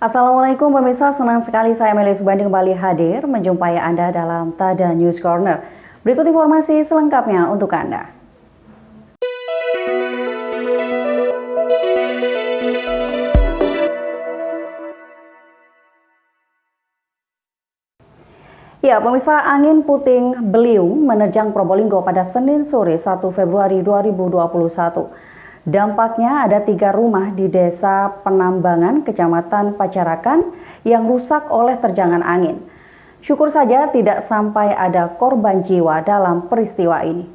Assalamualaikum pemirsa, senang sekali saya Melia Subandi kembali hadir menjumpai Anda dalam Tada News Corner. Berikut informasi selengkapnya untuk Anda. Ya, pemirsa, angin puting beliung menerjang Probolinggo pada Senin sore 1 Februari 2021. Dampaknya ada 3 rumah di Desa Penambangan, Kecamatan Pacarakan yang rusak oleh terjangan angin. Syukur saja tidak sampai ada korban jiwa dalam peristiwa ini.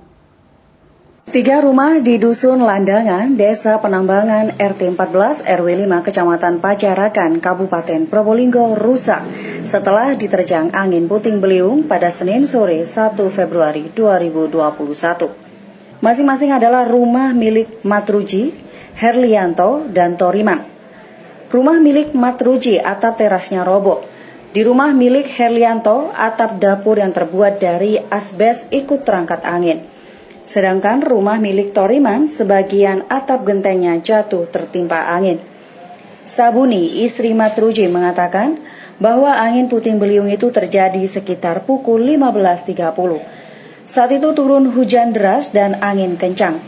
3 rumah di Dusun Landangan, Desa Penambangan, RT 14, RW 5, Kecamatan Pacarakan, Kabupaten Probolinggo rusak setelah diterjang angin puting beliung pada Senin sore 1 Februari 2021. Masing-masing adalah rumah milik Matruji, Herlianto, dan Toriman. Rumah milik Matruji atap terasnya roboh. Di rumah milik Herlianto, atap dapur yang terbuat dari asbes ikut terangkat angin. Sedangkan rumah milik Toriman, sebagian atap gentengnya jatuh tertimpa angin. Sabuni, istri Matruji, mengatakan bahwa angin puting beliung itu terjadi sekitar pukul 15.30. Saat itu turun hujan deras dan angin kencang.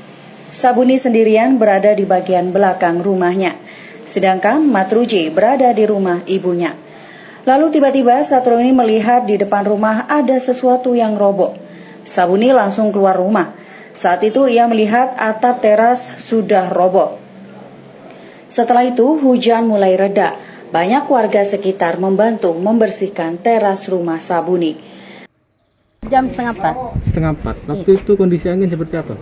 Sabuni sendirian berada di bagian belakang rumahnya, sedangkan Matruji berada di rumah ibunya. Lalu tiba-tiba Satroni melihat di depan rumah ada sesuatu yang roboh. Sabuni langsung keluar rumah. Saat itu ia melihat atap teras sudah roboh. Setelah itu hujan mulai reda. Banyak warga sekitar membantu membersihkan teras rumah Sabuni. Jam setengah 4. Setengah 4. Waktu itu kondisi angin seperti apa?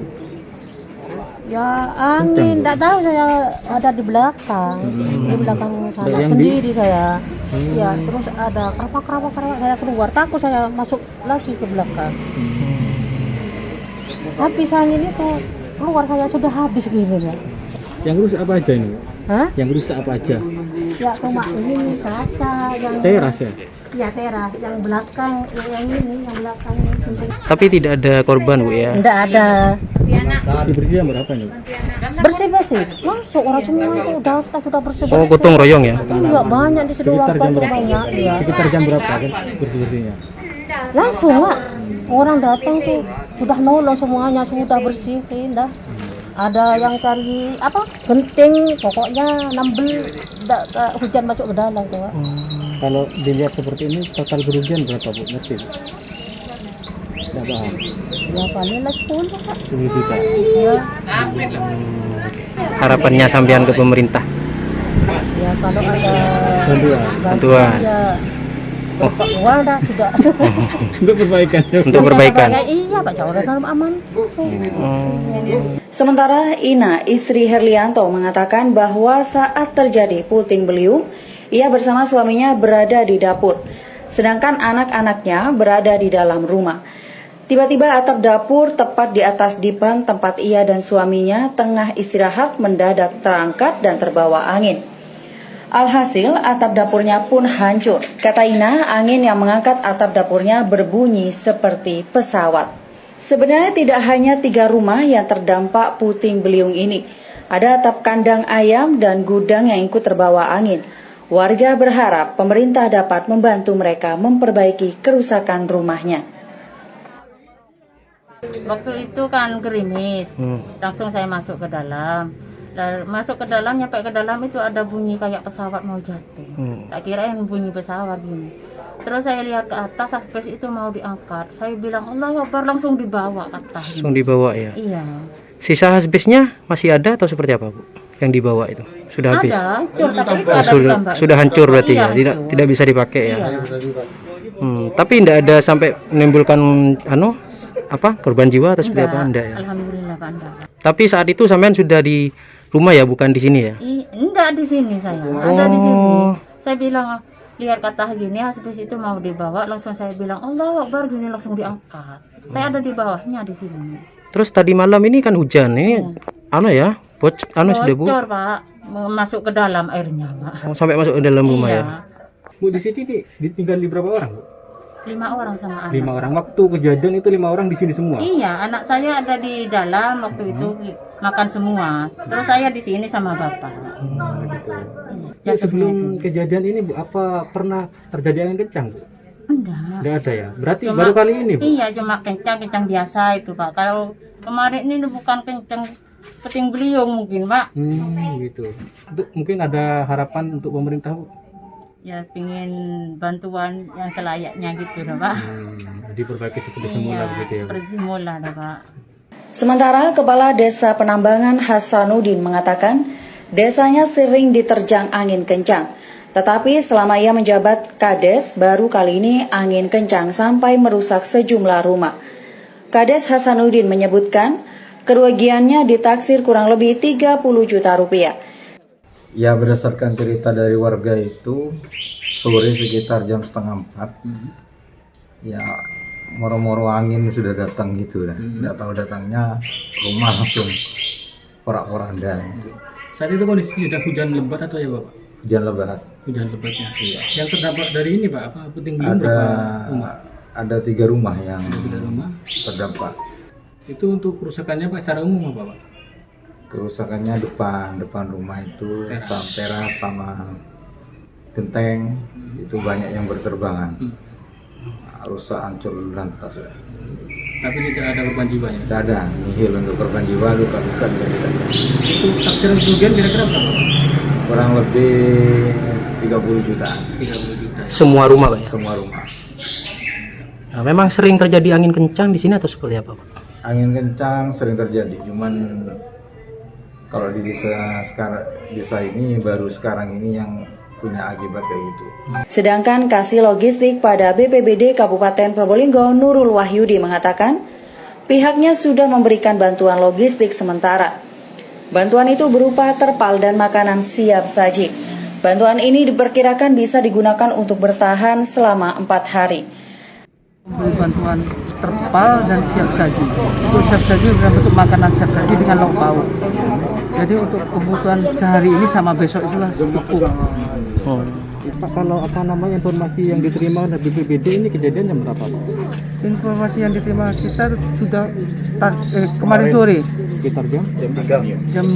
Ya angin, tidak tahu, saya ada di belakang, di belakang sana sendiri saya. Ya terus ada kerapak, saya keluar, takut saya masuk lagi ke belakang. Tapi angin itu keluar saya sudah habis gini ya. Yang rusak apa aja ini? Hah? Yang rusak apa aja? Ya rumah ini kaca yang teras ya? Ya teras, yang belakang, yang belakang ini. Tapi tidak ada korban, Bu, ya? Tidak ada. Bersih-bersih berapa nih? Bersih-bersih, masuk orang semua itu datang sudah bersih-bersih. Oh, gotong royong ya? Iya, banyak di situ. Sekitar jam berapa? Banyak, ya. Sekitar jam berapa kan bersih-bersihnya? Langsung lah, orang datang tuh sudah nolong semuanya, sudah bersihin dah. Ada yang cari genting, pokoknya nambel, hujan masuk ke dalam tuh. Kalau dilihat seperti ini total kerugian berapa, Bu? Ngerti? Tidak paham. Ya palinglah 10 Pak. 10 juta. Ya. Harapannya sampean ke pemerintah? Ya kalau ada bantuan. Ya, uang dah sudah. Untuk perbaikan. Untuk perbaikan. Iya Pak, jauh aman. Sementara Ina, istri Herlianto, mengatakan bahwa saat terjadi puting beliung, ia bersama suaminya berada di dapur, sedangkan anak-anaknya berada di dalam rumah. Tiba-tiba atap dapur tepat di atas dipan tempat ia dan suaminya tengah istirahat mendadak terangkat dan terbawa angin. Alhasil atap dapurnya pun hancur. Kata Ina, angin yang mengangkat atap dapurnya berbunyi seperti pesawat. Sebenarnya tidak hanya 3 rumah yang terdampak puting beliung ini. Ada atap kandang ayam dan gudang yang ikut terbawa angin. Warga berharap pemerintah dapat membantu mereka memperbaiki kerusakan rumahnya. Waktu itu kan gerimis, langsung saya masuk ke dalam. Masuk ke dalam, nyampe ke dalam itu ada bunyi kayak pesawat mau jatuh. Tak kirain bunyi pesawat gini. Terus saya lihat ke atas, asbes itu mau diangkat. Saya bilang Allahu Akbar, langsung dibawa ke atas. Langsung dibawa ya? Iya. Sisa asbesnya masih ada atau seperti apa, Bu? Yang dibawa itu sudah habis? Ada, hancur, tapi itu ada sudah hancur berarti iya, ya? Tidak bisa dipakai ya? Iya. Tapi tidak ada sampai menimbulkan korban jiwa atau seperti apa? Enggak ya? Alhamdulillah Pak, enggak. Tapi saat itu sampean sudah di rumah ya, bukan di sini ya? Enggak, di sini saya. Ada di sini. Saya bilang lihat kata gini, asbes itu mau dibawa, langsung saya bilang Allahu Akbar, gini langsung diangkat. Saya ada di bawahnya di sini. Terus tadi malam ini kan hujan, ini sudah Bu? Bocor Pak, masuk ke dalam airnya Pak. Sampai masuk ke dalam rumah ya? Bu, di sini ditinggal di berapa orang, Bu? 5 orang sama anak. 5 orang. Waktu kejadian itu 5 orang di sini semua? Iya, anak saya ada di dalam waktu itu makan semua. Terus saya di sini sama bapak. Gitu. Sebelum kejadian ini Bu, apa pernah terjadi angin kencang Bu? Enggak. Enggak ada ya? Berarti Cuma- baru kali ini Bu? Iya, cuma kencang biasa itu Pak. Kalau kemarin ini bukan kencang puting beliung mungkin Pak. Gitu. Mungkin ada harapan untuk pemerintah Bu? Ya pingin bantuan yang selayaknya gitu dah Pak. Diperbaiki seperti semula begitu ya Bu? Seperti semula dah Pak. Sementara Kepala Desa Penambangan Hasanuddin mengatakan desanya sering diterjang angin kencang. Tetapi selama ia menjabat Kades, baru kali ini angin kencang sampai merusak sejumlah rumah. Kades Hasanuddin menyebutkan kerugiannya ditaksir kurang lebih 30 juta rupiah. Ya, berdasarkan cerita dari warga itu sore sekitar jam 3:30 ya moro-moro angin sudah datang gitu dah. Nggak tahu datangnya rumah langsung porak-poranda gitu. Saat itu kondisi sudah hujan lebat atau ya Bapak? Hujan lebat. Hujan lebatnya. Iya. Yang terdampak dari ini Pak, apa puting beliung berapa rumah? Ada 3 rumah yang 3 rumah. terdampak. Itu untuk kerusakannya Pak secara umum apa Pak? Kerusakannya depan rumah itu sama teras sama genteng itu banyak yang berterbangan. Rusak hancur lantas ya. Tapi tidak ada korban jiwa ya? Tidak ada, nihil untuk korban jiwa, luka-luka juga tidak ada. Itu takdiran kerugian kira-kira berapa? Kurang lebih 30 jutaan 30 juta. Semua rumah Pak ya? semua rumah. Nah, memang sering terjadi angin kencang di sini atau seperti apa Pak? Angin kencang sering terjadi, cuman kalau di desa ini baru sekarang ini yang punya akibat kayak gitu. Sedangkan Kasih Logistik pada BPBD Kabupaten Probolinggo Nurul Wahyudi mengatakan pihaknya sudah memberikan bantuan logistik sementara. Bantuan itu berupa terpal dan makanan siap saji. Bantuan ini diperkirakan bisa digunakan untuk bertahan selama 4 hari. Bantuan terpal dan siap saji. Untuk siap saji dalam bentuk makanan siap saji dengan lauk pauk. Jadi untuk kebutuhan sehari ini sama besok itulah cukup. Pak, kalau informasi yang diterima oleh BPBD ini kejadian jam berapa Pak? Informasi yang diterima kita sudah kemarin sore Sekitar jam 3. jam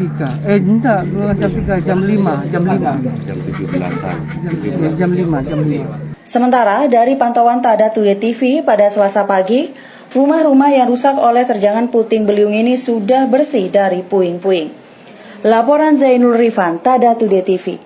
3. Enggak, bukan jam 3, jam 5. Jam 17-an. Jam 5. Sementara dari pantauan Tada Today TV pada Selasa pagi, rumah-rumah yang rusak oleh terjangan puting beliung ini sudah bersih dari puing-puing. Laporan Zainul Rifan, Tada Today TV.